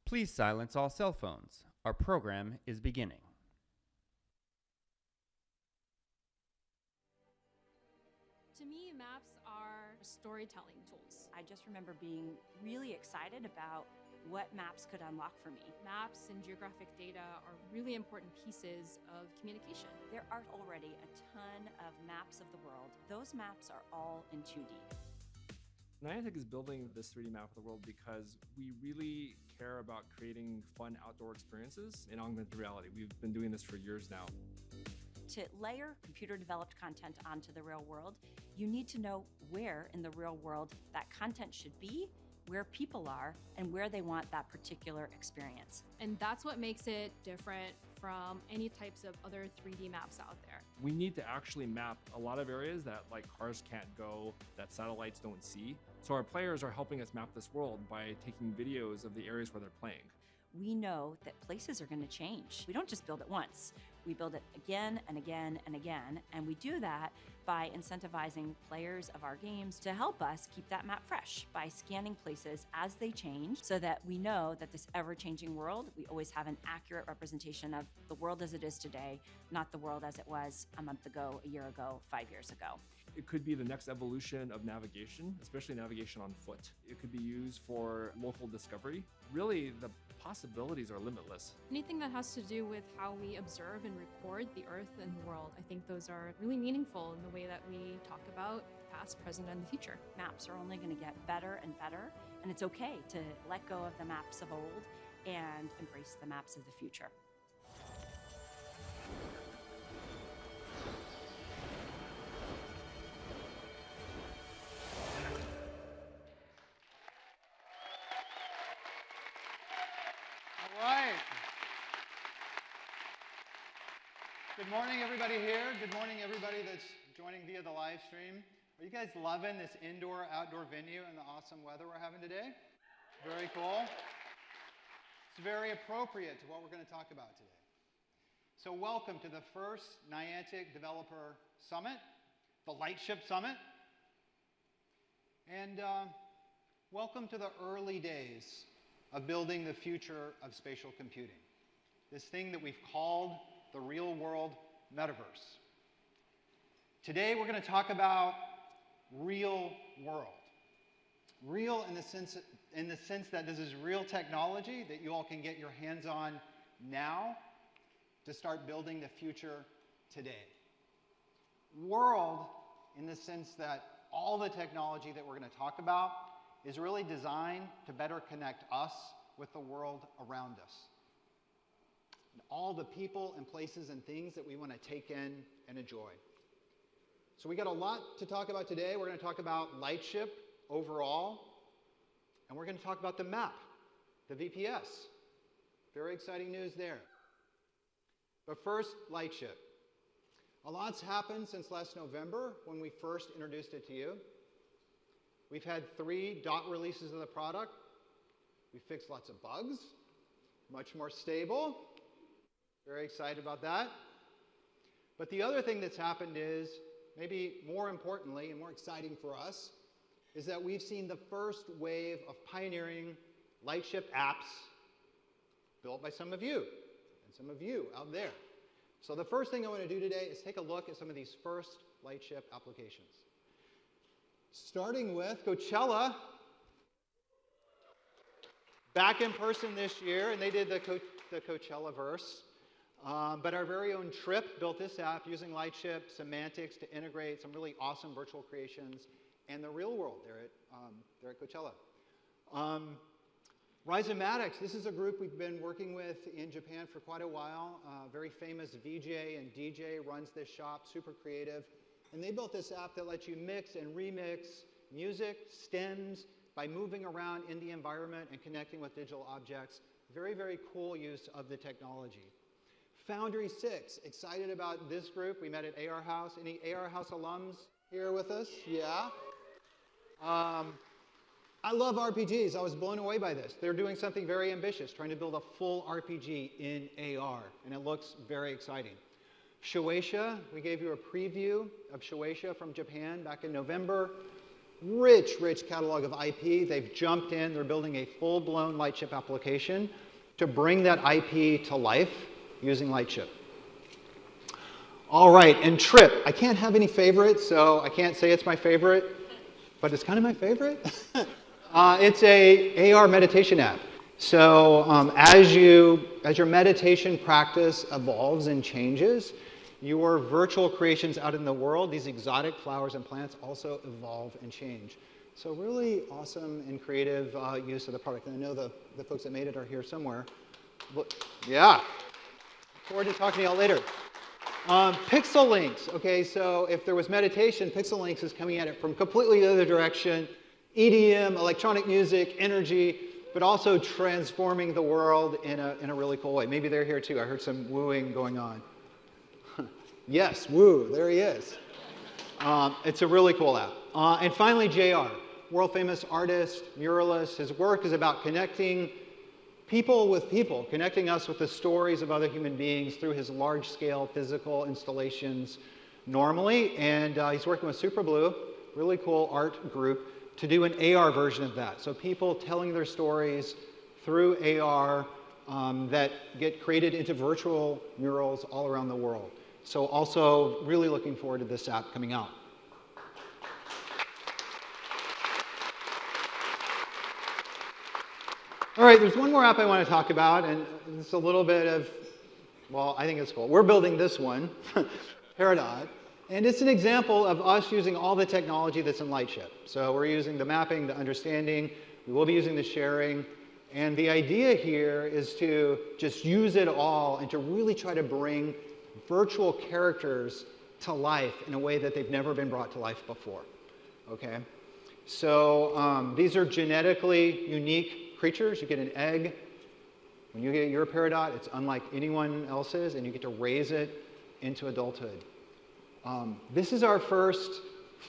Please silence all cell phones. Our program is beginning. To me, maps are storytelling tools. I just remember being really excited about what maps could unlock for me. Maps and geographic data are really important pieces of communication. There are already a ton of maps of the world. Those maps are all in 2D. NIANTIC is building this 3D map of the world because we really care about creating fun outdoor experiences in augmented reality. We've been doing this for years now. To layer computer-developed content onto the real world, you need to know where in the real world that content should be, where people are, and where they want that particular experience. And that's what makes it different from any types of other 3D maps out there. We need to actually map a lot of areas that cars can't go, that satellites don't see. So our players are helping us map this world by taking videos of the areas where they're playing. We know that places are going to change. We don't just build it once. We build it again and again and again, and we do that by incentivizing players of our games to help us keep that map fresh by scanning places as they change so that we know that this ever-changing world, we always have an accurate representation of the world as it is today, not the world as it was a month ago, a year ago, 5 years ago. It could be the next evolution of navigation, especially navigation on foot. It could be used for local discovery. Really, the possibilities are limitless. Anything that has to do with how we observe and record the Earth and the world, I think those are really meaningful in the way that we talk about the past, present, and the future. Maps are only going to get better and better, and it's okay to let go of the maps of old and embrace the maps of the future. Good morning, everybody here. Good morning, everybody that's joining via the live stream. Are you guys loving this indoor-outdoor venue and the awesome weather we're having today? Very cool. It's very appropriate to what we're going to talk about today. So welcome to the first NIANTIC Developer Summit, the Lightship Summit. And welcome to the early days of building the future of spatial computing. This thing that we've called the real-world metaverse. Today, we're going to talk about real world. Real in the sense that this is real technology that you all can get your hands on now to start building the future today. World in the sense that all the technology that we're going to talk about is really designed to better connect us with the world around us. All the people and places and things that we want to take in and enjoy. So we got a lot to talk about today. We're going to talk about Lightship overall, and we're going to talk about the map, the VPS. Very exciting news there. But first, Lightship. A lot's happened since last November when we first introduced it to you. We've had 3 dot releases of the product. We fixed lots of bugs, much more stable. Very excited about that. But the other thing that's happened is, maybe more importantly and more exciting for us, is that we've seen the first wave of pioneering Lightship apps built by some of you, and some of you out there. So the first thing I want to do today is take a look at some of these first Lightship applications. Starting with Coachella, back in person this year, and they did the Coachella-verse. But our very own Trip built this app using Lightship semantics to integrate some really awesome virtual creations and the real world there at Coachella. Rhizomatics, this is a group we've been working with in Japan for quite a while. Very famous VJ and DJ runs this shop, super creative. And they built this app that lets you mix and remix music, stems, by moving around in the environment and connecting with digital objects. Very, very cool use of the technology. Foundry 6, excited about this group. We met at AR House. Any AR House alums here with us? Yeah. I love RPGs. I was blown away by this. They're doing something very ambitious, trying to build a full RPG in AR, and it looks very exciting. Shueisha, we gave you a preview of Shueisha from Japan back in November. rich, rich catalog of IP. They've jumped in. They're building a full-blown Lightship application to bring that IP to life using Lightship. All right, and Trip. I can't have any favorites, so I can't say it's my favorite, but it's kind of my favorite. It's a AR meditation app. So as your meditation practice evolves and changes, your virtual creations out in the world, these exotic flowers and plants, also evolve and change. So really awesome and creative use of the product. And I know the folks that made it are here somewhere. Yeah. Look forward to talking to y'all later. Pixel Links. Okay, so if there was meditation, Pixel Links is coming at it from completely the other direction. EDM, electronic music, energy, but also transforming the world in a really cool way. Maybe they're here too. I heard some wooing going on. Yes, woo, there he is. It's a really cool app. And finally, JR, world-famous artist, muralist. His work is about connecting people with people, connecting us with the stories of other human beings through his large-scale physical installations normally. And he's working with Superblue, really cool art group, to do an AR version of that. So people telling their stories through AR that get created into virtual murals all around the world. So also really looking forward to this app coming out. All right, there's one more app I want to talk about, and it's a little bit of, well, I think it's cool. We're building this one, Peridot, and it's an example of us using all the technology that's in Lightship. So we're using the mapping, the understanding, we will be using the sharing, and the idea here is to just use it all and to really try to bring virtual characters to life in a way that they've never been brought to life before, okay? So these are genetically unique creatures. You get an egg. When you get your Peridot, it's unlike anyone else's, and you get to raise it into adulthood. This is our first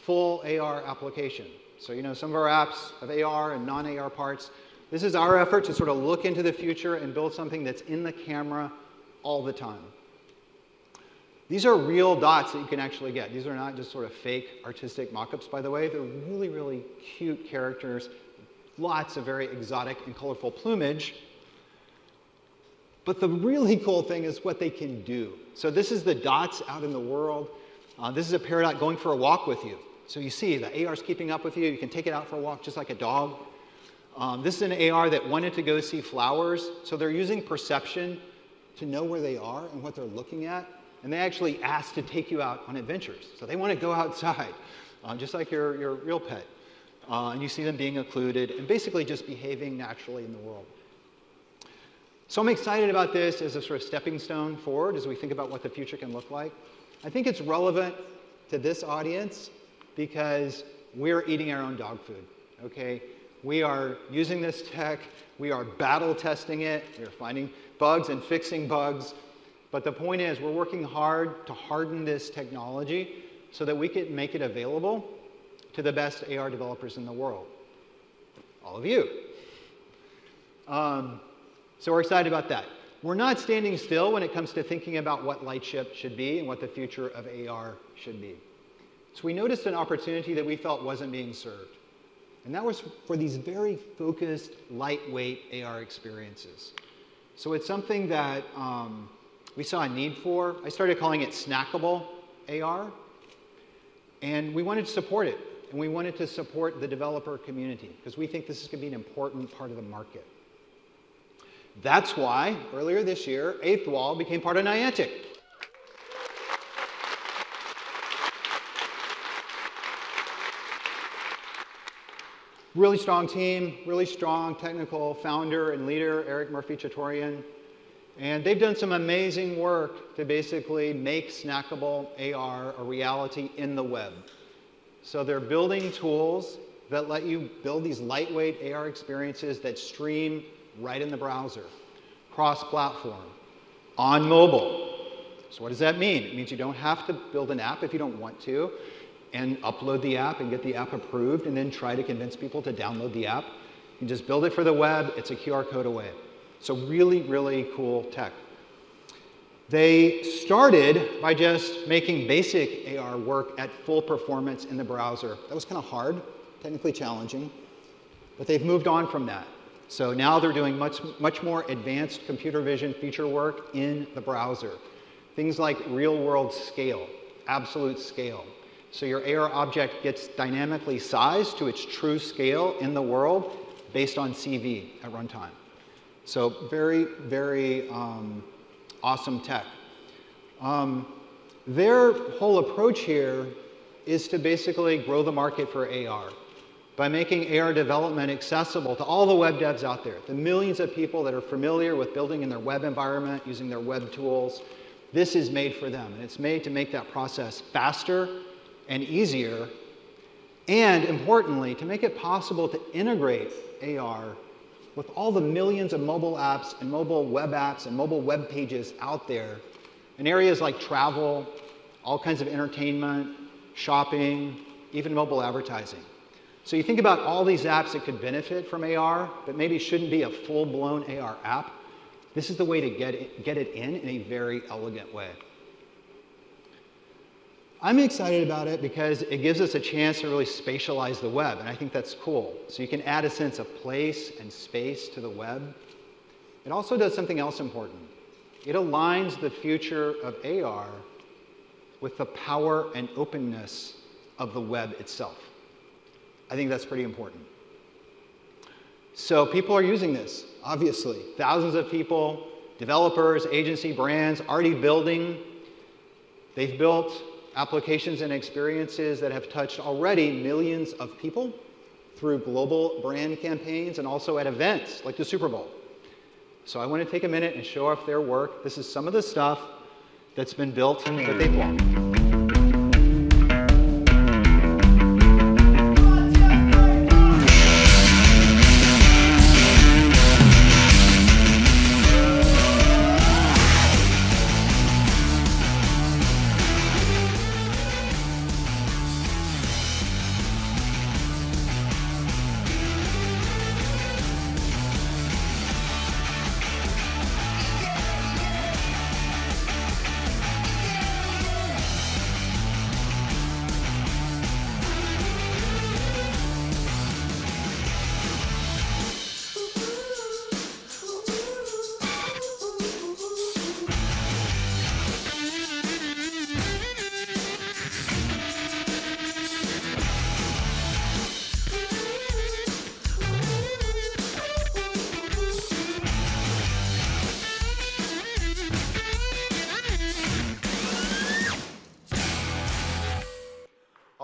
full AR application. So you know, some of our apps have AR and non-AR parts. This is our effort to sort of look into the future and build something that's in the camera all the time. These are real dots that you can actually get. These are not just sort of fake artistic mock-ups, by the way. They're really, really cute characters, lots of very exotic and colorful plumage. But the really cool thing is what they can do. So this is the dots out in the world. This is a Peridot going for a walk with you. So you see the AR's keeping up with you. You can take it out for a walk just like a dog. This is an AR that wanted to go see flowers. So they're using perception to know where they are and what they're looking at. And they actually ask to take you out on adventures. So they want to go outside, just like your real pet. And you see them being occluded and basically just behaving naturally in the world. So I'm excited about this as a sort of stepping stone forward as we think about what the future can look like. I think it's relevant to this audience because we're eating our own dog food, okay? We are using this tech. We are battle testing it. We are finding bugs and fixing bugs. But the point is, we're working hard to harden this technology so that we can make it available to the best AR developers in the world. All of you. So we're excited about that. We're not standing still when it comes to thinking about what Lightship should be and what the future of AR should be. So we noticed an opportunity that we felt wasn't being served. And that was for these very focused, lightweight AR experiences. So it's something that we saw a need for. I started calling it snackable AR. And we wanted to support it. And we wanted to support the developer community because we think this is going to be an important part of the market. That's why, earlier this year, Eighth Wall became part of NIANTIC. Really strong team, really strong technical founder and leader, Eric Murphy-Chatorian. And they've done some amazing work to basically make snackable AR a reality in the web. So they're building tools that let you build these lightweight AR experiences that stream right in the browser, cross-platform, on mobile. So what does that mean? It means you don't have to build an app if you don't want to, and upload the app and get the app approved, and then try to convince people to download the app. You can just build it for the web. It's a QR code away. So really, really cool tech. They started by just making basic AR work at full performance in the browser. That was kind of hard. technically challenging, but they've moved on from that. So now they're doing much more advanced computer vision feature work in the browser. Things like real-world scale, absolute scale. So your AR object gets dynamically sized to its true scale in the world based on CV at runtime. So very, very awesome tech. Their whole approach here is to basically grow the market for AR by making AR development accessible to all the web devs out there, the millions of people that are familiar with building in their web environment, using their web tools. This is made for them, and it's made to make that process faster and easier, and importantly, to make it possible to integrate AR with all the millions of mobile apps and mobile web pages out there in areas like travel, all kinds of entertainment, shopping, even mobile advertising. So you think about all these apps that could benefit from AR, but maybe shouldn't be a full-blown AR app. This is the way to get it in a very elegant way. I'm excited about it because it gives us a chance to really spatialize the web, and I think that's cool. So you can add a sense of place and space to the web. It also does something else important. It aligns the future of AR with the power and openness of the web itself. I think that's pretty important. So people are using this, obviously. Thousands of people, developers, agency, brands, already building. They've built applications and experiences that have touched already millions of people through global brand campaigns and also at events like the Super Bowl. So I want to take a minute and show off their work. This is some of the stuff that's been built that they've won.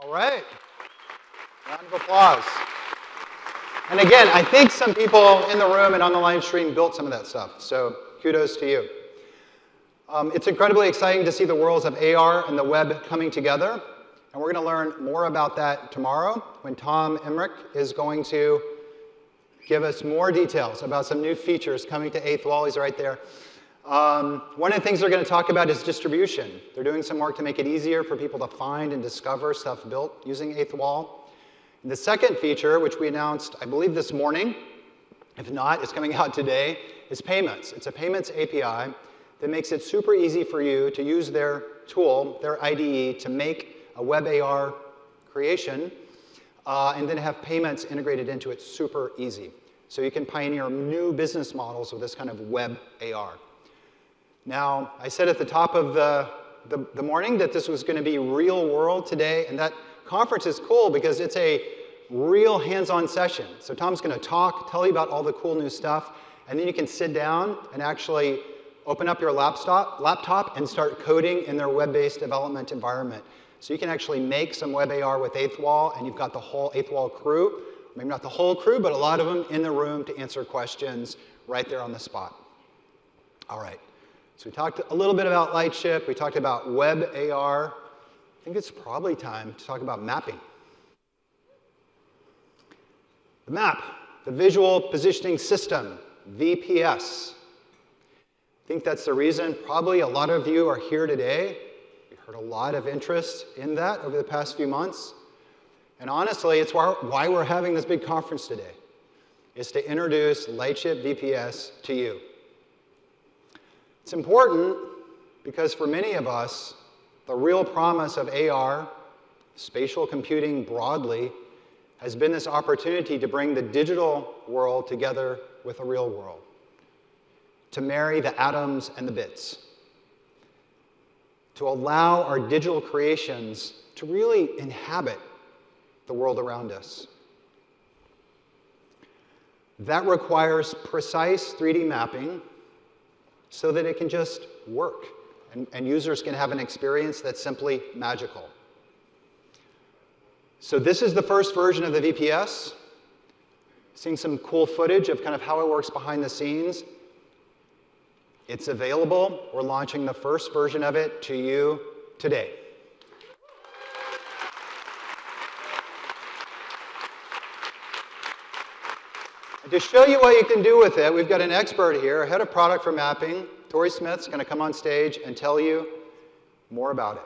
Right. Round of applause. And again, I think some people in the room and on the live stream built some of that stuff, so kudos to you. It's incredibly exciting to see the worlds of AR and the web coming together, and we're going to learn more about that tomorrow when Tom Emmerich is going to give us more details about some new features coming to 8th Wall. He's right there. One of the things they're going to talk about is distribution. They're doing some work to make it easier for people to find and discover stuff built using 8th Wall. And the second feature, which we announced, I believe, this morning, if not, it's coming out today, is payments. It's a payments API that makes it super easy for you to use their tool, their IDE, to make a web AR creation and then have payments integrated into it super easy. So you can pioneer new business models with this kind of web AR. Now, I said at the top of the morning that this was going to be real world today, and that conference is cool because it's a real hands-on session. So Tom's going to talk, tell you about all the cool new stuff, and then you can sit down and actually open up your laptop and start coding in their web-based development environment. So you can actually make some web AR with 8th Wall, and you've got the whole 8th Wall crew, maybe not the whole crew, but a lot of them in the room to answer questions right there on the spot. All right. So we talked a little bit about Lightship. We talked about web AR. I think it's probably time to talk about mapping. The map, the Visual Positioning System, VPS. I think that's the reason probably a lot of you are here today. We've heard a lot of interest in that over the past few months. And honestly, it's why we're having this big conference today, is to introduce Lightship VPS to you. It's important because for many of us, the real promise of AR, spatial computing broadly, has been this opportunity to bring the digital world together with the real world, to marry the atoms and the bits, to allow our digital creations to really inhabit the world around us. That requires precise 3D mapping so that it can just work, and users can have an experience that's simply magical. So this is the first version of the VPS. Seeing some cool footage of kind of how it works behind the scenes. It's available. We're launching the first version of it to you today. And to show you what you can do with it, we've got an expert here, head of product for mapping. Tori Smith's going to come on stage and tell you more about it.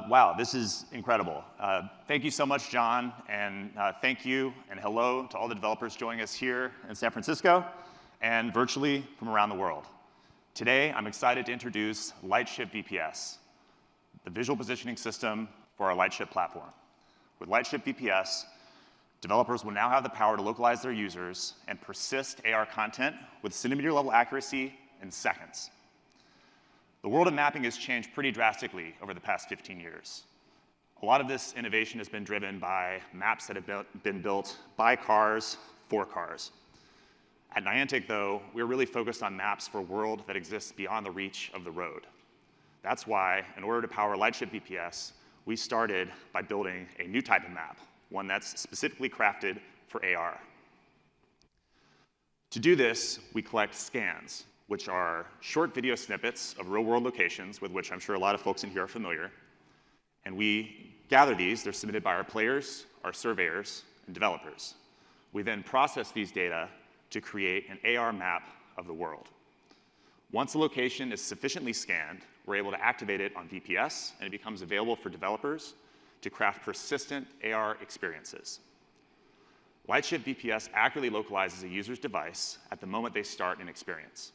Wow, this is incredible. Thank you so much, John, and thank you and hello to all the developers joining us here in San Francisco and virtually from around the world. Today, I'm excited to introduce Lightship VPS, the visual positioning system for our Lightship platform. With Lightship VPS, developers will now have the power to localize their users and persist AR content with centimeter-level accuracy in seconds. The world of mapping has changed pretty drastically over the past 15 years. A lot of this innovation has been driven by maps that have been built by cars for cars. At Niantic, though, we're really focused on maps for a world that exists beyond the reach of the road. That's why, in order to power Lightship VPS, we started by building a new type of map, one that's specifically crafted for AR. To do this, we collect scans, which are short video snippets of real-world locations with which I'm sure a lot of folks in here are familiar. And we gather these. They're submitted by our players, our surveyors, and developers. We then process these data to create an AR map of the world. Once a location is sufficiently scanned, we're able to activate it on VPS, and it becomes available for developers to craft persistent AR experiences. Lightship VPS accurately localizes a user's device at the moment they start an experience.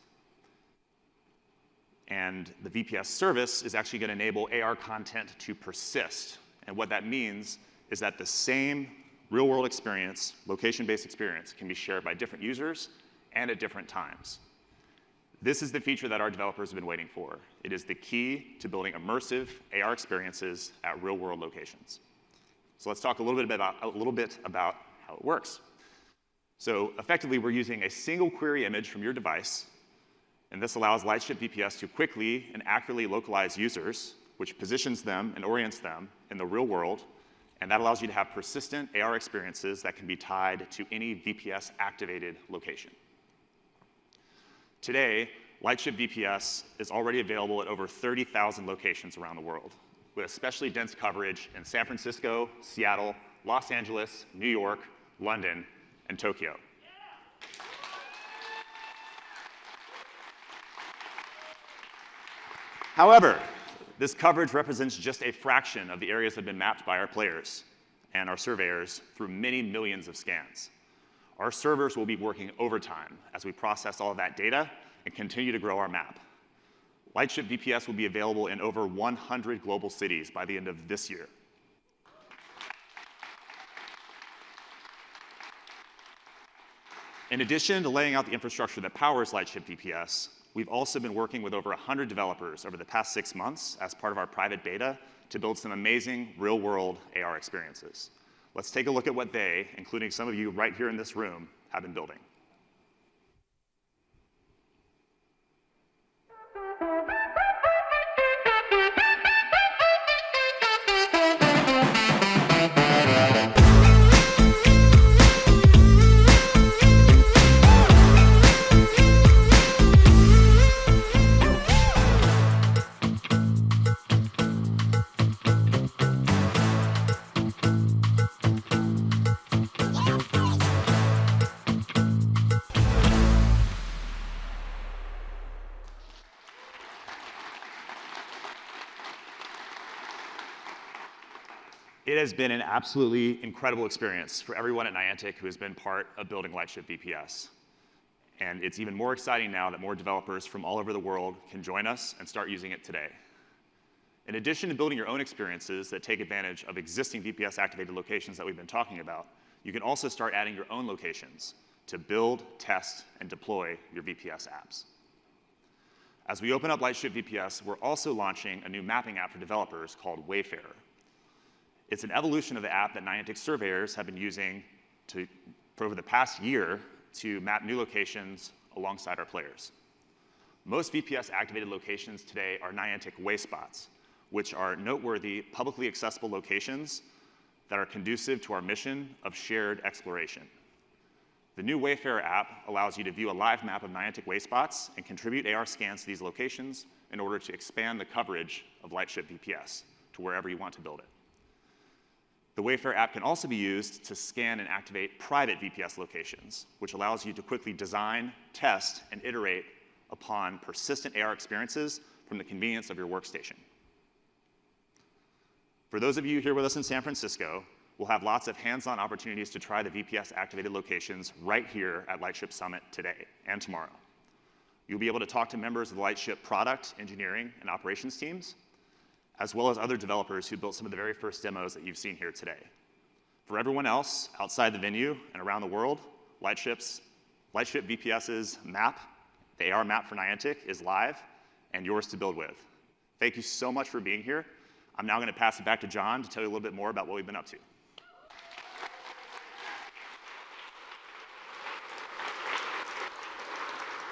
And the VPS service is actually going to enable AR content to persist. And what that means is that the same real-world experience, location-based experience, can be shared by different users and at different times. This is the feature that our developers have been waiting for. It is the key to building immersive AR experiences at real-world locations. So let's talk a little bit about how it works. So effectively, we're using a single query image from your device, and this allows Lightship VPS to quickly and accurately localize users, which positions them and orients them in the real world, and that allows you to have persistent AR experiences that can be tied to any VPS-activated location. Today, Lightship VPS is already available at over 30,000 locations around the world, with especially dense coverage in San Francisco, Seattle, Los Angeles, New York, London, and Tokyo. However, this coverage represents just a fraction of the areas that have been mapped by our players and our surveyors through many millions of scans. Our servers will be working overtime as we process all of that data and continue to grow our map. Lightship VPS will be available in over 100 global cities by the end of this year. In addition to laying out the infrastructure that powers Lightship VPS, we've also been working with over 100 developers over the past 6 months as part of our private beta to build some amazing real-world AR experiences. Let's take a look at what they, including some of you right here in this room, have been building. It has been an absolutely incredible experience for everyone at Niantic who has been part of building Lightship VPS. And it's even more exciting now that more developers from all over the world can join us and start using it today. In addition to building your own experiences that take advantage of existing VPS-activated locations that we've been talking about, you can also start adding your own locations to build, test, and deploy your VPS apps. As we open up Lightship VPS, we're also launching a new mapping app for developers called Wayfarer. It's an evolution of the app that NIANTIC surveyors have been using for over the past year to map new locations alongside our players. Most VPS-activated locations today are NIANTIC Wayspots, which are noteworthy, publicly accessible locations that are conducive to our mission of shared exploration. The new Wayfarer app allows you to view a live map of NIANTIC Wayspots and contribute AR scans to these locations in order to expand the coverage of Lightship VPS to wherever you want to build it. The Wayfarer app can also be used to scan and activate private VPS locations, which allows you to quickly design, test, and iterate upon persistent AR experiences from the convenience of your workstation. For those of you here with us in San Francisco, we'll have lots of hands-on opportunities to try the VPS-activated locations right here at Lightship Summit today and tomorrow. You'll be able to talk to members of the Lightship product, engineering, and operations teams, as well as other developers who built some of the very first demos that you've seen here today. For everyone else outside the venue and around the world, Lightship VPS's map, the AR map for NIANTIC, is live and yours to build with. Thank you so much for being here. I'm now going to pass it back to John to tell you a little bit more about what we've been up to.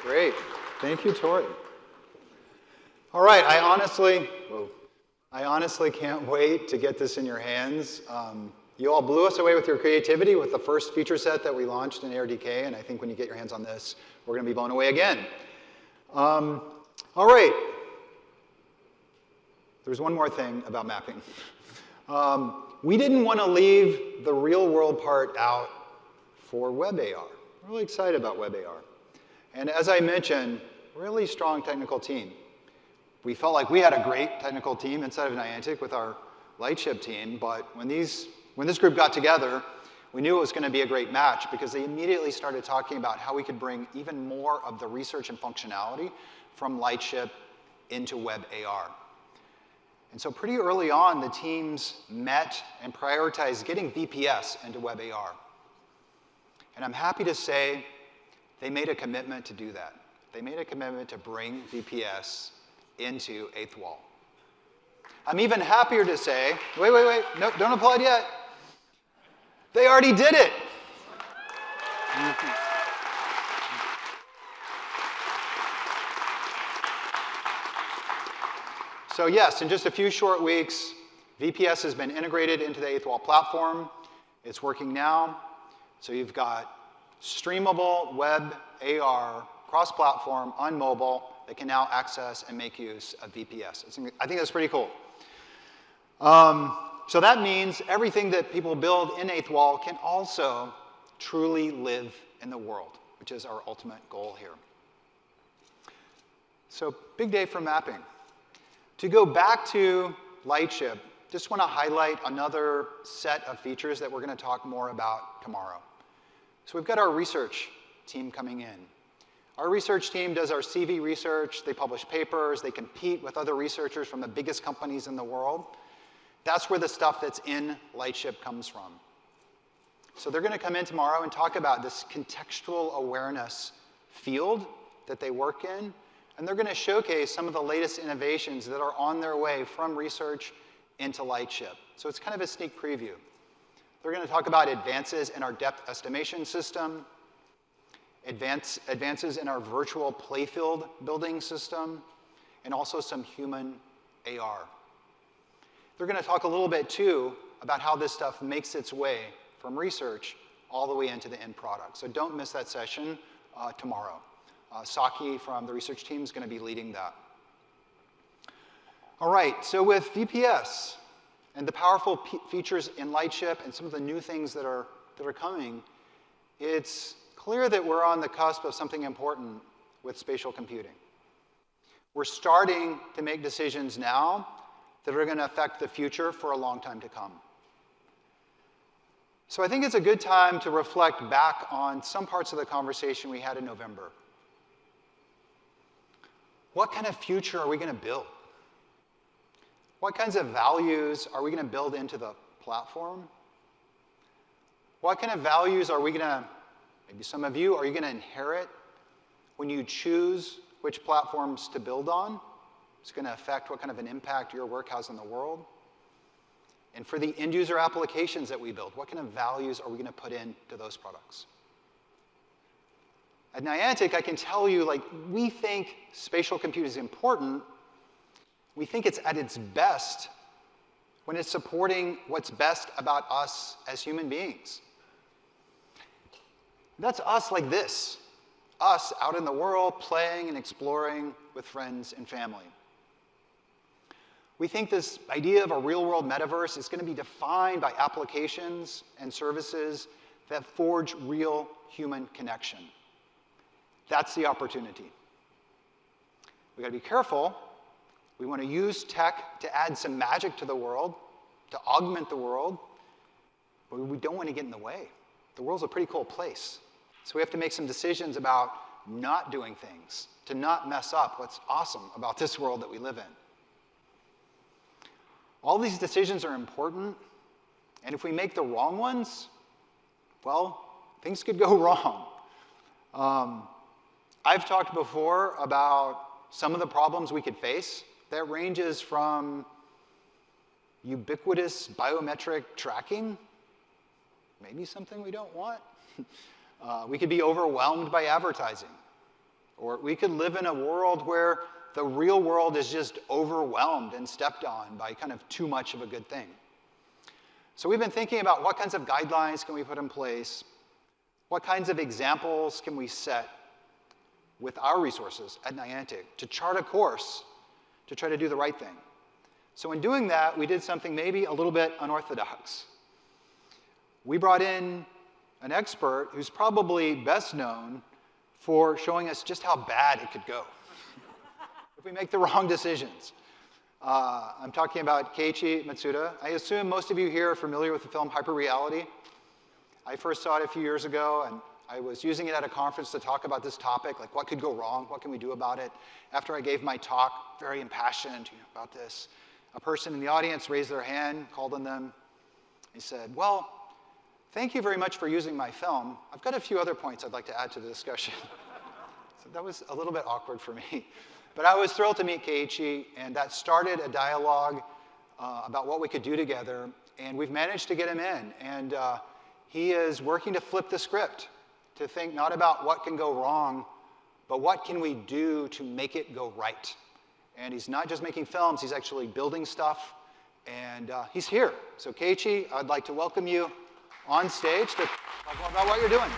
Great. Thank you, Tori. All right, I honestly can't wait to get this in your hands. You all blew us away with your creativity with the first feature set that we launched in ARDK, and I think when you get your hands on this, we're going to be blown away again. All right. There's one more thing about mapping. We didn't want to leave the real-world part out for Web AR. We're really excited about Web AR. And as I mentioned, really strong technical team. We felt like we had a great technical team inside of NIANTIC with our Lightship team, but when this group got together, we knew it was going to be a great match because they immediately started talking about how we could bring even more of the research and functionality from Lightship into Web AR. And so pretty early on, the teams met and prioritized getting VPS into Web AR. And I'm happy to say they made a commitment to do that. They made a commitment to bring VPS into 8th Wall. I'm even happier to say, wait, no, don't applaud yet. They already did it. So yes, in just a few short weeks, VPS has been integrated into the 8th Wall platform. It's working now. So you've got streamable Web AR cross-platform on mobile that can now access and make use of VPS. I think that's pretty cool. So that means everything that people build in 8th Wall can also truly live in the world, which is our ultimate goal here. So big day for mapping. To go back to Lightship, just want to highlight another set of features that we're going to talk more about tomorrow. So we've got our research team coming in. Our research team does our CV research. They publish papers. They compete with other researchers from the biggest companies in the world. That's where the stuff that's in Lightship comes from. So they're going to come in tomorrow and talk about this contextual awareness field that they work in. And they're going to showcase some of the latest innovations that are on their way from research into Lightship. So it's kind of a sneak preview. They're going to talk about advances in our depth estimation system, advances in our virtual playfield building system, and also some human AR. They're going to talk a little bit, too, about how this stuff makes its way from research all the way into the end product. So don't miss that session tomorrow. Saki from the research team is going to be leading that. All right, so with VPS and the powerful features in Lightship and some of the new things that are coming, it's clear that we're on the cusp of something important with spatial computing. We're starting to make decisions now that are going to affect the future for a long time to come. So I think it's a good time to reflect back on some parts of the conversation we had in November. What kind of future are we going to build? What kinds of values are we going to build into the platform? What kind of values are we going to, maybe some of you, are you going to inherit when you choose which platforms to build on? It's going to affect what kind of an impact your work has on the world. And for the end user applications that we build, what kind of values are we going to put into those products? At Niantic, I can tell you, like, we think spatial compute is important. We think it's at its best when it's supporting what's best about us as human beings. That's us like this, us out in the world playing and exploring with friends and family. We think this idea of a real-world metaverse is going to be defined by applications and services that forge real human connection. That's the opportunity. We've got to be careful. We want to use tech to add some magic to the world, to augment the world, but we don't want to get in the way. The world's a pretty cool place. So we have to make some decisions about not doing things, to not mess up what's awesome about this world that we live in. All these decisions are important, and if we make the wrong ones, well, things could go wrong. I've talked before about some of the problems we could face. That ranges from ubiquitous biometric tracking, maybe something we don't want. We could be overwhelmed by advertising. Or we could live in a world where the real world is just overwhelmed and stepped on by kind of too much of a good thing. So we've been thinking about what kinds of guidelines can we put in place, what kinds of examples can we set with our resources at Niantic to chart a course to try to do the right thing. So in doing that, we did something maybe a little bit unorthodox. We brought in an expert who's probably best known for showing us just how bad it could go if we make the wrong decisions. I'm talking about Keiichi Matsuda. I assume most of you here are familiar with the film Hyperreality. I first saw it a few years ago, and I was using it at a conference to talk about this topic, like what could go wrong, what can we do about it. After I gave my talk, very impassioned about this, a person in the audience raised their hand, called on them. He said, well, thank you very much for using my film. I've got a few other points I'd like to add to the discussion. So that was a little bit awkward for me. But I was thrilled to meet Keiichi, and that started a dialogue about what we could do together. And we've managed to get him in. And he is working to flip the script, to think not about what can go wrong, but what can we do to make it go right. And he's not just making films, he's actually building stuff. And he's here. So Keiichi, I'd like to welcome you on stage to talk more about what you're doing.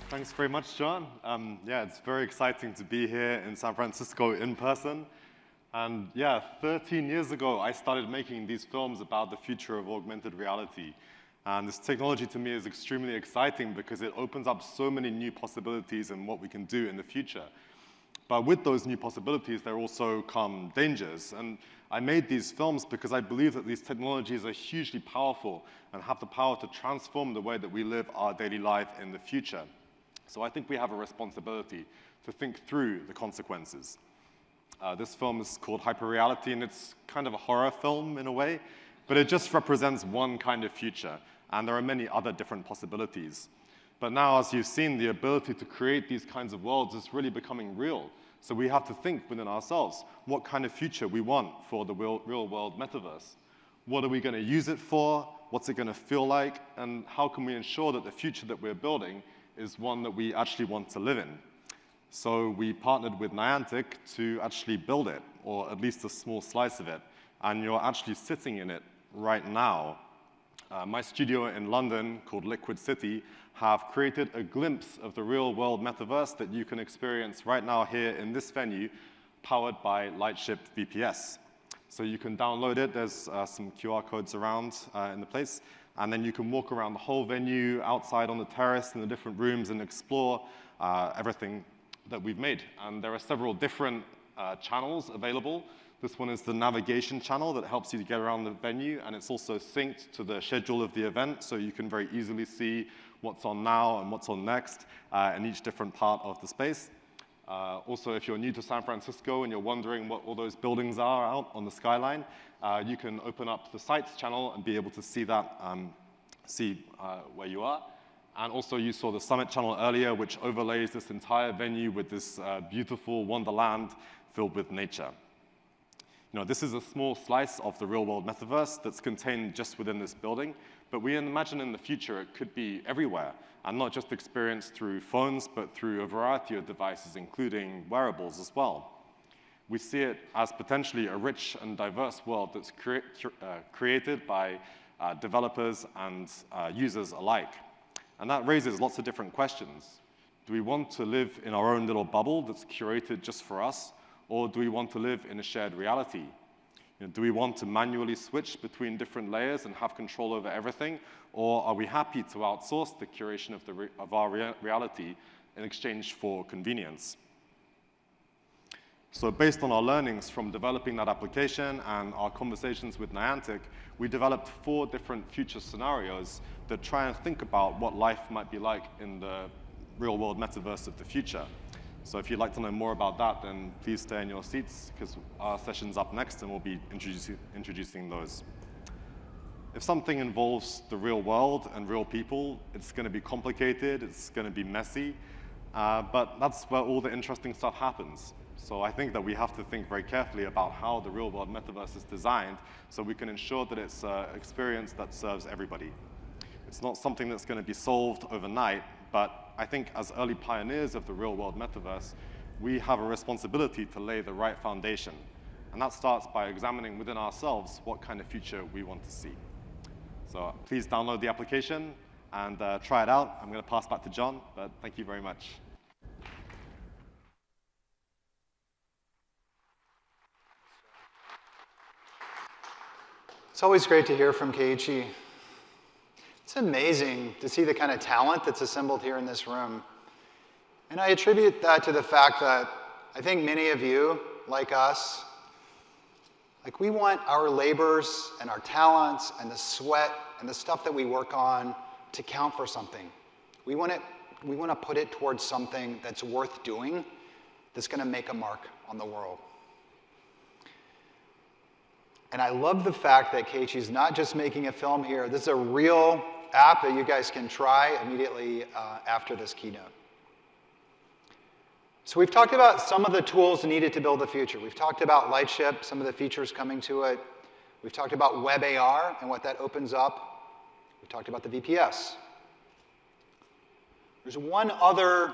Thanks very much, John. Yeah, it's very exciting to be here in San Francisco in person. And yeah, 13 years ago, I started making these films about the future of augmented reality. And this technology to me is extremely exciting because it opens up so many new possibilities in what we can do in the future. But with those new possibilities, there also come dangers. And I made these films because I believe that these technologies are hugely powerful and have the power to transform the way that we live our daily life in the future. So I think we have a responsibility to think through the consequences. This film is called Hyperreality, and it's kind of a horror film in a way, but it just represents one kind of future, and there are many other different possibilities. But now, as you've seen, the ability to create these kinds of worlds is really becoming real. So we have to think within ourselves what kind of future we want for the real-world metaverse. What are we going to use it for? What's it going to feel like? And how can we ensure that the future that we're building is one that we actually want to live in? So we partnered with Niantic to actually build it, or at least a small slice of it. And you're actually sitting in it right now. My studio in London, called Liquid City, have created a glimpse of the real-world metaverse that you can experience right now here in this venue, powered by Lightship VPS. So you can download it. There's some QR codes around in the place. And then you can walk around the whole venue, outside on the terrace, in the different rooms, and explore everything that we've made. And there are several different channels available. This one is the navigation channel that helps you to get around the venue, and it's also synced to the schedule of the event, so you can very easily see what's on now and what's on next in each different part of the space. Also, if you're new to San Francisco and you're wondering what all those buildings are out on the skyline, you can open up the Sites channel and be able to see that, where you are. And also, you saw the Summit channel earlier, which overlays this entire venue with this beautiful wonderland filled with nature. You know, this is a small slice of the real-world metaverse that's contained just within this building, but we imagine in the future it could be everywhere, and not just experienced through phones, but through a variety of devices, including wearables as well. We see it as potentially a rich and diverse world that's created by developers and users alike. And that raises lots of different questions. Do we want to live in our own little bubble that's curated just for us? Or do we want to live in a shared reality? You know, do we want to manually switch between different layers and have control over everything? Or are we happy to outsource the curation of our reality in exchange for convenience? So based on our learnings from developing that application and our conversations with Niantic, we developed 4 different future scenarios that try and think about what life might be like in the real-world metaverse of the future. So if you'd like to know more about that, then please stay in your seats, because our session's up next, and we'll be introducing those. If something involves the real world and real people, it's going to be complicated, it's going to be messy, but that's where all the interesting stuff happens. So I think that we have to think very carefully about how the real-world metaverse is designed so we can ensure that it's an experience that serves everybody. It's not something that's going to be solved overnight, but I think as early pioneers of the real-world metaverse, we have a responsibility to lay the right foundation. And that starts by examining within ourselves what kind of future we want to see. So please download the application and try it out. I'm going to pass back to John, but thank you very much. It's always great to hear from Keiichi. It's amazing to see the kind of talent that's assembled here in this room. And I attribute that to the fact that I think many of you, like us, like we want our labors and our talents and the sweat and the stuff that we work on to count for something. We want to put it towards something that's worth doing, that's going to make a mark on the world. And I love the fact that Keiichi's not just making a film here. This is a real app that you guys can try immediately after this keynote. So we've talked about some of the tools needed to build the future. We've talked about Lightship, some of the features coming to it. We've talked about Web AR and what that opens up. We've talked about the VPS. There's one other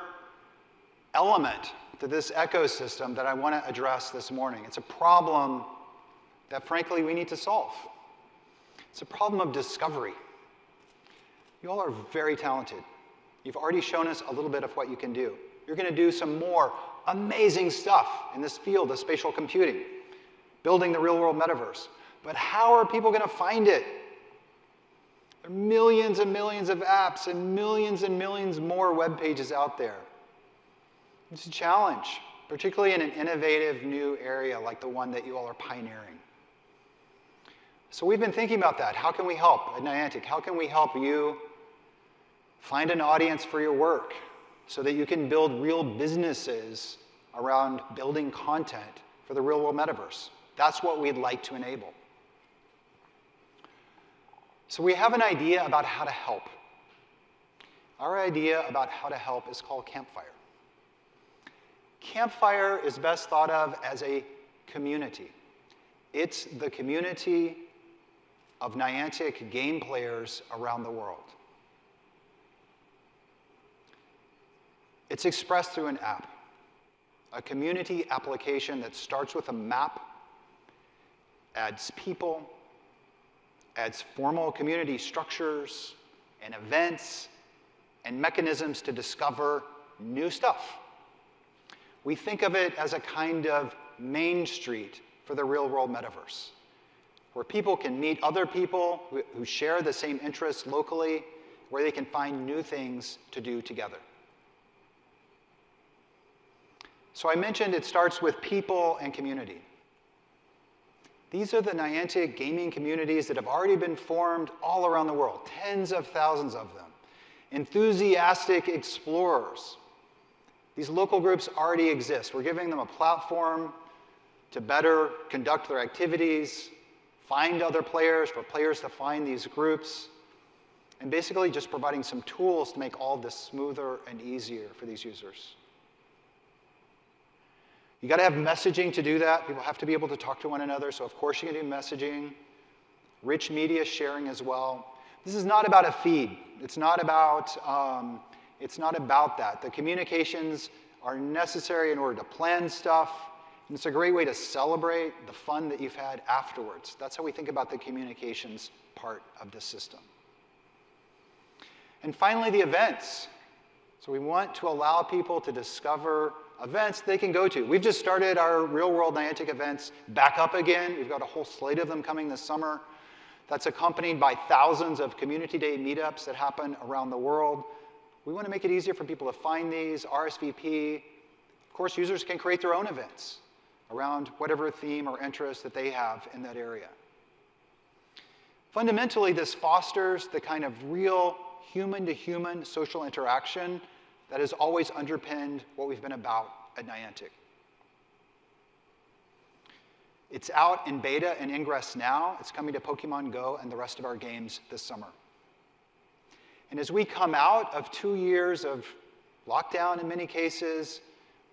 element to this ecosystem that I want to address this morning. It's a problem that, frankly, we need to solve. It's a problem of discovery. You all are very talented. You've already shown us a little bit of what you can do. You're going to do some more amazing stuff in this field of spatial computing, building the real-world metaverse. But how are people going to find it? There are millions and millions of apps and millions more web pages out there. It's a challenge, particularly in an innovative new area like the one that you all are pioneering. So we've been thinking about that. How can we help at Niantic? How can we help you find an audience for your work so that you can build real businesses around building content for the real-world metaverse? That's what we'd like to enable. So we have an idea about how to help. Our idea about how to help is called Campfire. Campfire is best thought of as a community. It's the community of Niantic game players around the world. It's expressed through an app, a community application that starts with a map, adds people, adds formal community structures and events and mechanisms to discover new stuff. We think of it as a kind of main street for the real-world metaverse, where people can meet other people who share the same interests locally, where they can find new things to do together. So I mentioned it starts with people and community. These are the Niantic gaming communities that have already been formed all around the world, tens of thousands of them. Enthusiastic explorers. These local groups already exist. We're giving them a platform to better conduct their activities, find other players, for players to find these groups, and basically just providing some tools to make all this smoother and easier for these users. You got to have messaging to do that. People have to be able to talk to one another, so of course you can do messaging, rich media sharing as well. This is not about a feed. It's not about that. The communications are necessary in order to plan stuff, and it's a great way to celebrate the fun that you've had afterwards. That's how we think about the communications part of this system. And finally, the events. So we want to allow people to discover events they can go to. We've just started our real-world Niantic events back up again. We've got a whole slate of them coming this summer. That's accompanied by thousands of community day meetups that happen around the world. We want to make it easier for people to find these, RSVP. Of course, users can create their own events around whatever theme or interest that they have in that area. Fundamentally, this fosters the kind of real human-to-human social interaction that has always underpinned what we've been about at Niantic. It's out in beta and ingress now. It's coming to Pokemon Go and the rest of our games this summer. And as we come out of 2 years of lockdown in many cases,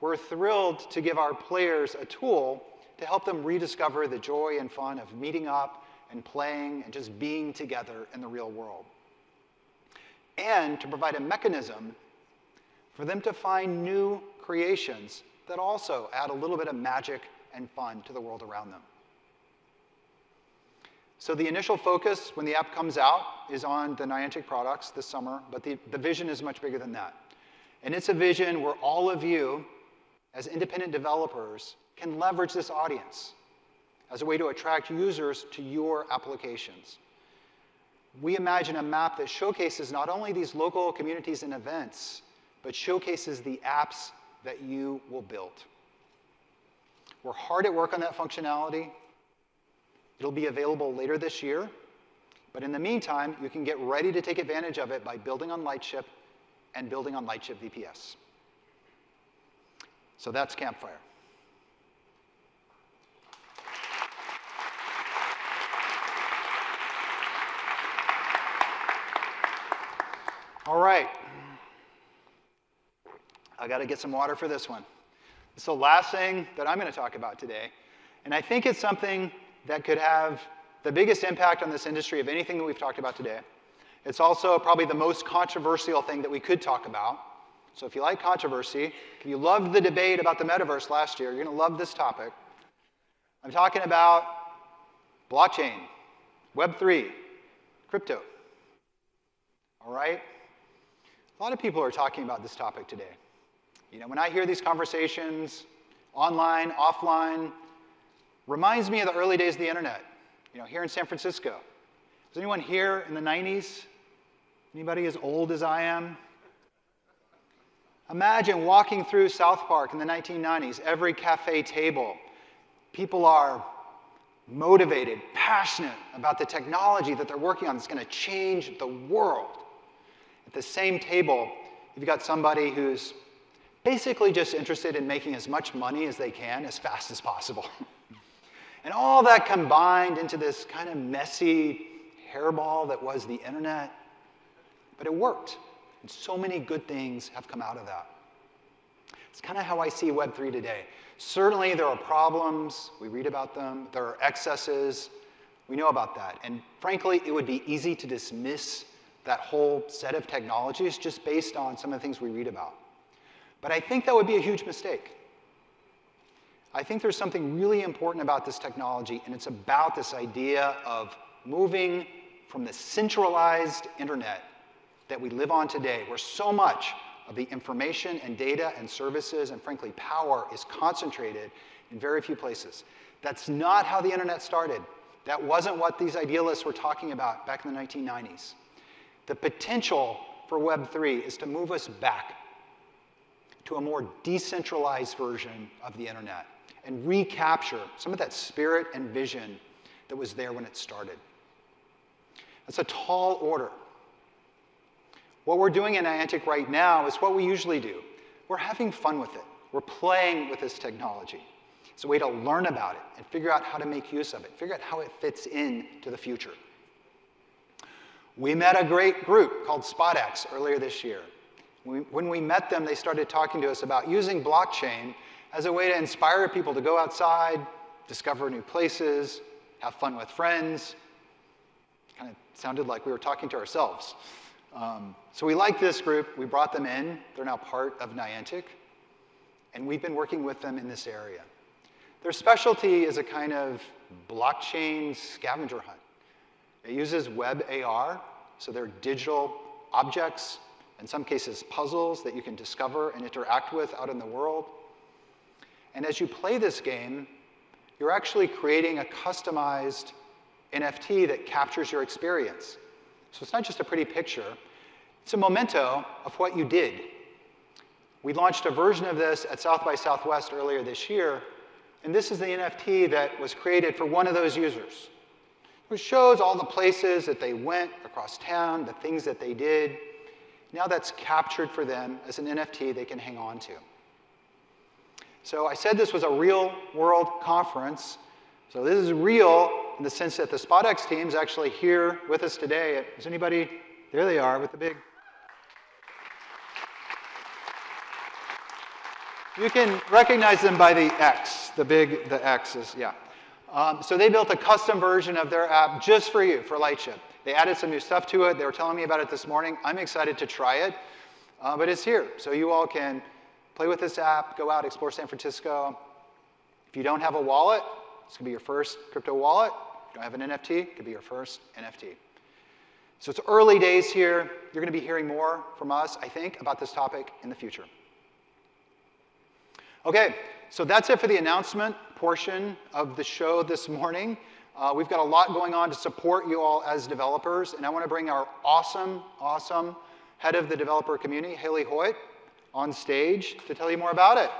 we're thrilled to give our players a tool to help them rediscover the joy and fun of meeting up and playing and just being together in the real world. And to provide a mechanism for them to find new creations that also add a little bit of magic and fun to the world around them. So the initial focus when the app comes out is on the Niantic products this summer, but the vision is much bigger than that. And it's a vision where all of you, as independent developers, can leverage this audience as a way to attract users to your applications. We imagine a map that showcases not only these local communities and events, but showcases the apps that you will build. We're hard at work on that functionality. It'll be available later this year. But in the meantime, you can get ready to take advantage of it by building on Lightship and building on Lightship VPS. So that's Campfire. All right. I got to get some water for this one. It's the last thing that I'm going to talk about today. And I think it's something that could have the biggest impact on this industry of anything that we've talked about today. It's also probably the most controversial thing that we could talk about. So if you like controversy, if you loved the debate about the metaverse last year, you're going to love this topic. I'm talking about blockchain, Web3, crypto. All right? A lot of people are talking about this topic today. You know, when I hear these conversations, online, offline, reminds me of the early days of the internet, you know, here in San Francisco. Was anyone here in the 90s? Anybody as old as I am? Imagine walking through South Park in the 1990s, every cafe table. People are motivated, passionate about the technology that they're working on that's going to change the world. At the same table, you've got somebody who's basically just interested in making as much money as they can as fast as possible. And all that combined into this kind of messy hairball that was the internet. But it worked. And so many good things have come out of that. It's kind of how I see Web3 today. Certainly there are problems. We read about them. There are excesses. We know about that. And frankly, it would be easy to dismiss that whole set of technologies just based on some of the things we read about. But I think that would be a huge mistake. I think there's something really important about this technology, and it's about this idea of moving from the centralized internet that we live on today, where so much of the information and data and services and, frankly, power is concentrated in very few places. That's not how the internet started. That wasn't what these idealists were talking about back in the 1990s. The potential for Web3 is to move us back to a more decentralized version of the internet and recapture some of that spirit and vision that was there when it started. That's a tall order. What we're doing in Niantic right now is what we usually do. We're having fun with it. We're playing with this technology. It's a way to learn about it and figure out how to make use of it, figure out how it fits into the future. We met a great group called SpotX earlier this year. When we met them, they started talking to us about using blockchain as a way to inspire people to go outside, discover new places, have fun with friends. Kind of sounded like we were talking to ourselves. So we liked this group. We brought them in. They're now part of Niantic. And we've been working with them in this area. Their specialty is a kind of blockchain scavenger hunt. It uses Web AR, so they're digital objects, in some cases puzzles that you can discover and interact with out in the world. And as you play this game, you're actually creating a customized NFT that captures your experience. So it's not just a pretty picture. It's a memento of what you did. We launched a version of this at South by Southwest earlier this year, and this is the NFT that was created for one of those users. It shows all the places that they went across town, the things that they did. Now that's captured for them as an NFT they can hang on to. So I said this was a real-world conference. So this is real in the sense that the SpotX team is actually here with us today. Is anybody? There they are with the big. You can recognize them by the X. The X is, yeah. So they built a custom version of their app just for you, for Lightship. They added some new stuff to it. They were telling me about it this morning. I'm excited to try it, but it's here. So you all can play with this app, go out, explore San Francisco. If you don't have a wallet, this could be your first crypto wallet. If you don't have an NFT, it could be your first NFT. So it's early days here. You're going to be hearing more from us, I think, about this topic in the future. OK, so that's it for the announcement portion of the show this morning. We've got a lot going on to support you all as developers. And I want to bring our awesome head of the developer community, Hali Hoyt, on stage to tell you more about it.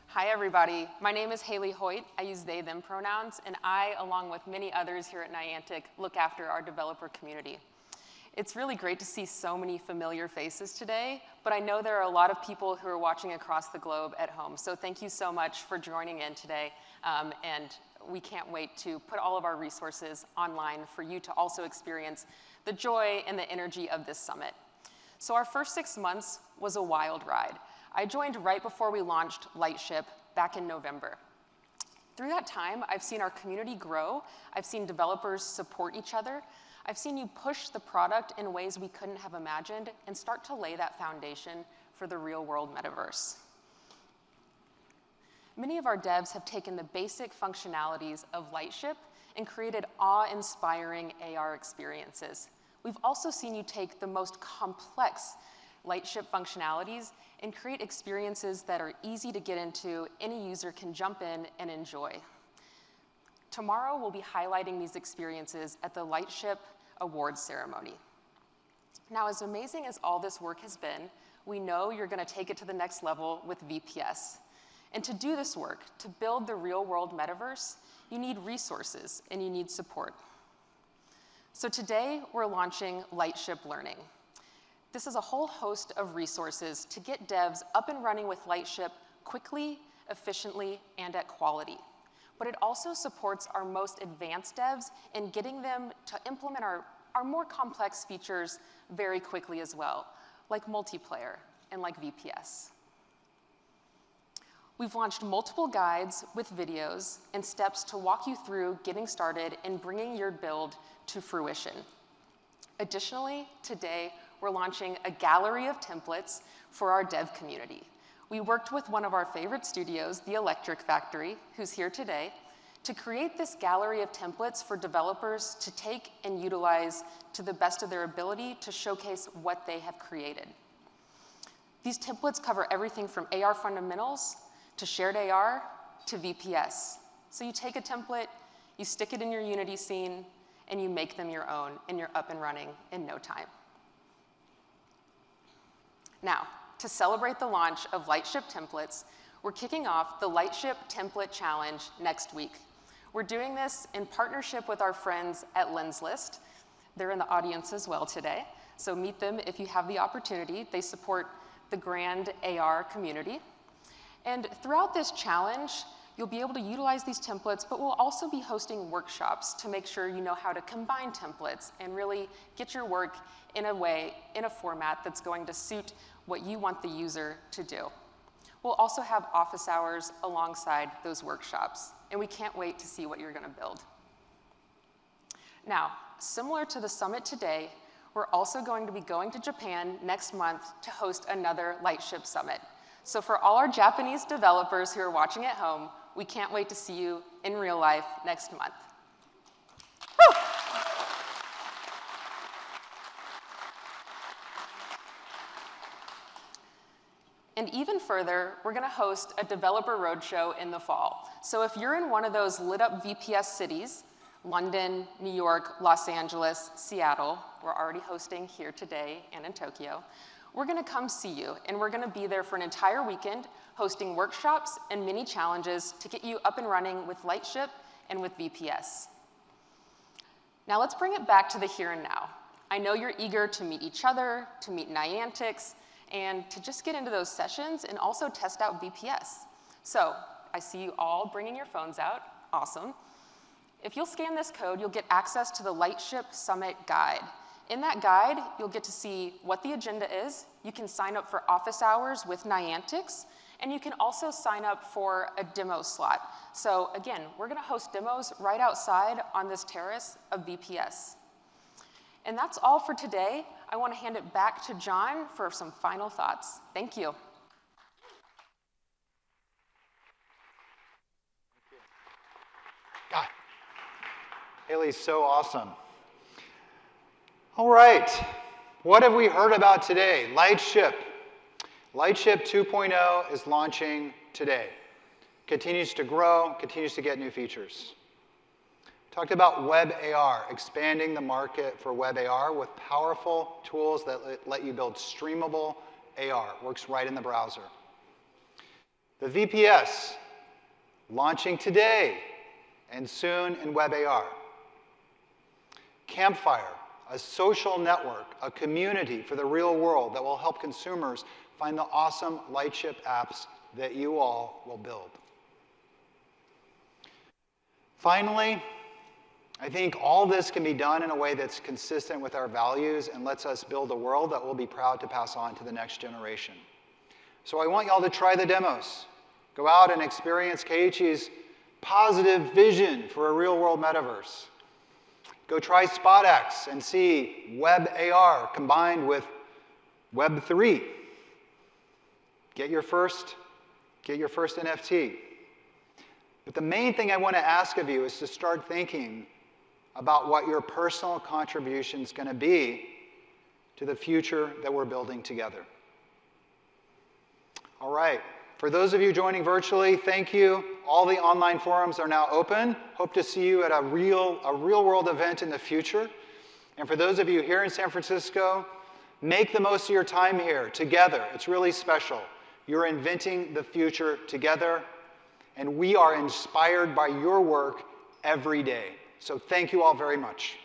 Hi, everybody. My name is Hali Hoyt. I use they, them pronouns, and I, along with many others here at Niantic, look after our developer community. It's really great to see so many familiar faces today, but I know there are a lot of people who are watching across the globe at home. So thank you so much for joining in today, and we can't wait to put all of our resources online for you to also experience the joy and the energy of this summit. So our first 6 months was a wild ride. I joined right before we launched Lightship back in November. Through that time, I've seen our community grow. I've seen developers support each other. I've seen you push the product in ways we couldn't have imagined and start to lay that foundation for the real-world metaverse. Many of our devs have taken the basic functionalities of Lightship and created awe-inspiring AR experiences. We've also seen you take the most complex Lightship functionalities and create experiences that are easy to get into, any user can jump in and enjoy. Tomorrow, we'll be highlighting these experiences at the Lightship Awards ceremony. Now, as amazing as all this work has been, we know you're going to take it to the next level with VPS. And to do this work, to build the real-world metaverse, you need resources and you need support. So today, we're launching Lightship Learning. This is a whole host of resources to get devs up and running with Lightship quickly, efficiently, and at quality. But it also supports our most advanced devs in getting them to implement our more complex features very quickly as well, like multiplayer and like VPS. We've launched multiple guides with videos and steps to walk you through getting started and bringing your build to fruition. Additionally, today, we're launching a gallery of templates for our dev community. We worked with one of our favorite studios, the Electric Factory, who's here today, to create this gallery of templates for developers to take and utilize to the best of their ability to showcase what they have created. These templates cover everything from AR fundamentals to shared AR to VPS. So you take a template, You stick it in your Unity scene, and you make them your own, and you're up and running in no time. Now, to celebrate the launch of Lightship templates, we're kicking off the Lightship Template Challenge next week. We're doing this in partnership with our friends at LensList. They're in the audience as well today, so meet them if you have the opportunity. They support the grand AR community. And throughout this challenge, you'll be able to utilize these templates, but we'll also be hosting workshops to make sure you know how to combine templates and really get your work in a way, in a format that's going to suit what you want the user to do. We'll also have office hours alongside those workshops, and we can't wait to see what you're going to build. Now, similar to the summit today, we're also going to be going to Japan next month to host another Lightship Summit. So for all our Japanese developers who are watching at home, we can't wait to see you in real life next month. Woo! And even further, we're going to host a developer roadshow in the fall. So if you're in one of those lit up VPS cities, London, New York, Los Angeles, Seattle, we're already hosting here today and in Tokyo, we're going to come see you, and we're going to be there for an entire weekend hosting workshops and mini challenges to get you up and running with Lightship and with VPS. Now let's bring it back to the here and now. I know you're eager to meet each other, to meet NIANTICs, and to just get into those sessions and also test out VPS. So I see you all bringing your phones out. Awesome. If you'll scan this code, you'll get access to the Lightship Summit Guide. In that guide, you'll get to see what the agenda is. You can sign up for office hours with NIANTICs, and you can also sign up for a demo slot. So again, we're going to host demos right outside on this terrace of VPS. And that's all for today. I want to hand it back to John for some final thoughts. Thank you. God, Haley's so awesome. All right, what have we heard about today? Lightship. Lightship 2.0 is launching today. Continues to grow, continues to get new features. Talked about Web AR, expanding the market for Web AR with powerful tools that let you build streamable AR. Works right in the browser. The VPS, launching today and soon in Web AR. Campfire, a social network, a community for the real world that will help consumers find the awesome Lightship apps that you all will build. Finally, I think all this can be done in a way that's consistent with our values and lets us build a world that we'll be proud to pass on to the next generation. So I want y'all to try the demos. Go out and experience Keiichi's positive vision for a real-world metaverse. Go try SpotX and see Web AR combined with Web 3. Get your first NFT. But the main thing I want to ask of you is to start thinking about what your personal contribution is going to be to the future that we're building together. All right. For those of you joining virtually, thank you. All the online forums are now open. Hope to see you at a real-world event in the future. And for those of you here in San Francisco, make the most of your time here together. It's really special. You're inventing the future together, and we are inspired by your work every day. So thank you all very much.